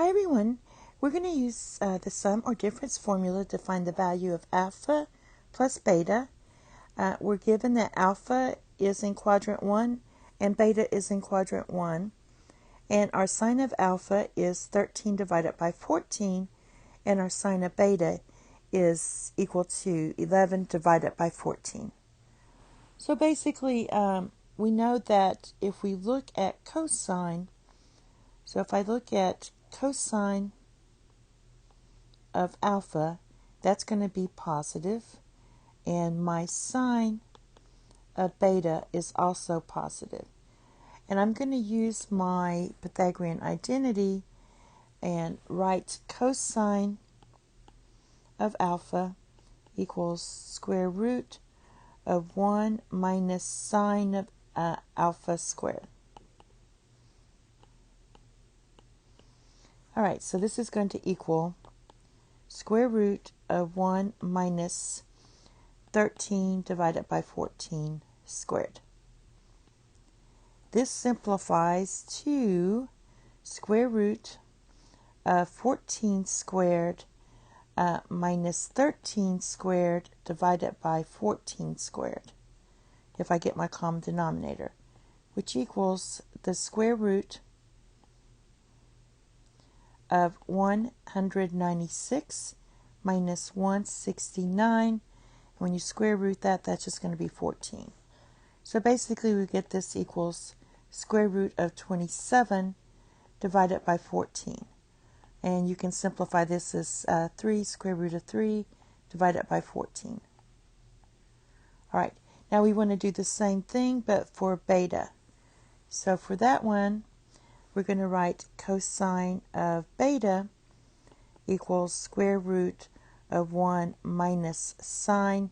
Hi everyone, we're going to use the sum or difference formula to find the value of alpha plus beta. We're given that alpha is in quadrant 1 and beta is in quadrant 1. And our sine of alpha is 13 divided by 14, and our sine of beta is equal to 11 divided by 14. So basically, we know that if we look at cosine, so if I look at cosine of alpha, that's going to be positive, and my sine of beta is also positive. And I'm going to use my Pythagorean identity and write cosine of alpha equals square root of 1 minus sine of alpha squared. All right, so this is going to equal square root of 1 minus 13 divided by 14 squared. This simplifies to square root of 14 squared minus 13 squared divided by 14 squared, if I get my common denominator, which equals the square root of 196 minus 169. When you square root that, that's just going to be 14. So basically we get this equals square root of 27 divided by 14. And you can simplify this as 3 square root of 3 divided by 14. All right, now we want to do the same thing but for beta. So for that one, we're going to write cosine of beta equals square root of 1 minus sine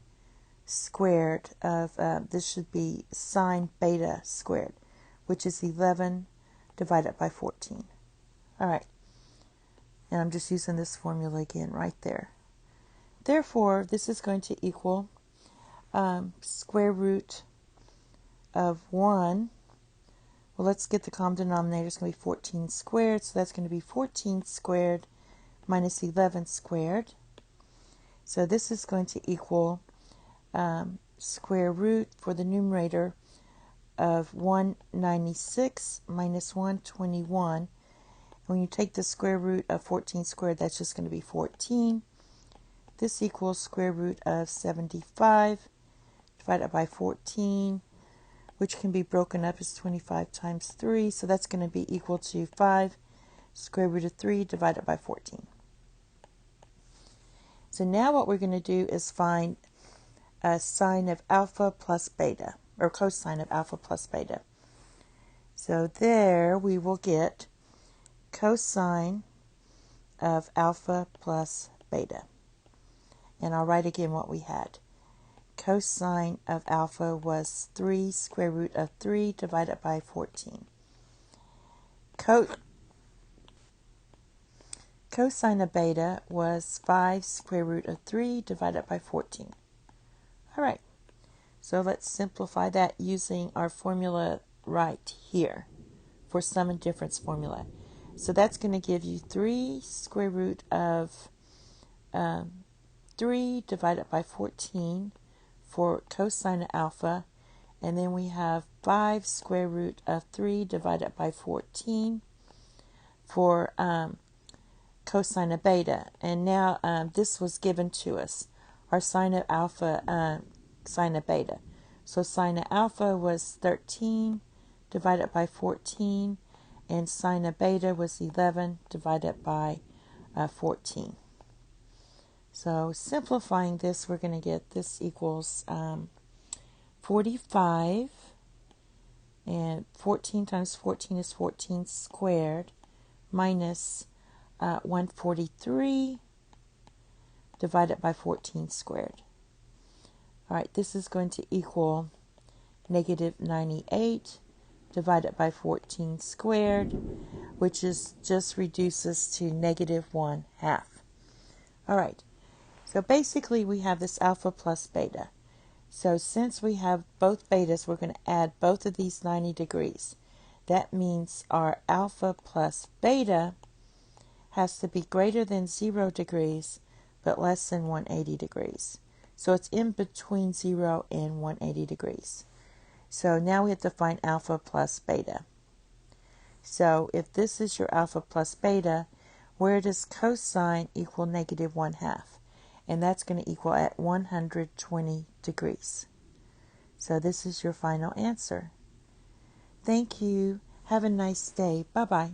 squared of, this should be sine beta squared, which is 11 divided by 14. All right, and I'm just using this formula again right there. Therefore, this is going to equal square root of 1. Well, let's get the common denominator. It's going to be 14 squared, so that's going to be 14 squared minus 11 squared. So this is going to equal square root for the numerator of 196 minus 121. When you take the square root of 14 squared, that's just going to be 14. This equals square root of 75 divided by 14, which can be broken up as 25 times 3. So that's going to be equal to 5 square root of 3 divided by 14. So now what we're going to do is find a sine of alpha plus beta, or cosine of alpha plus beta. So there we will get cosine of alpha plus beta. And I'll write again what we had. Cosine of alpha was 3 square root of 3 divided by 14. Cosine of beta was 5 square root of 3 divided by 14. All right, so let's simplify that using our formula right here for sum and difference formula. So that's going to give you 3 square root of 3 divided by 14 for cosine of alpha, and then we have 5 square root of 3 divided by 14 for cosine of beta. And now this was given to us, our sine of alpha, sine of beta. So sine of alpha was 13 divided by 14, and sine of beta was 11 divided by 14. So simplifying this, we're going to get this equals 45, and 14 times 14 is 14 squared, minus 143 divided by 14 squared. All right, this is going to equal negative 98 divided by 14 squared, which is just reduces to negative 1/2. All right, so basically we have this alpha plus beta. So since we have both betas, we're going to add both of these 90 degrees. That means our alpha plus beta has to be greater than 0 degrees, but less than 180 degrees. So it's in between 0 and 180 degrees. So now we have to find alpha plus beta. So if this is your alpha plus beta, where does cosine equal negative 1/2? And that's going to equal at 120 degrees. So this is your final answer. Thank you. Have a nice day. Bye-bye.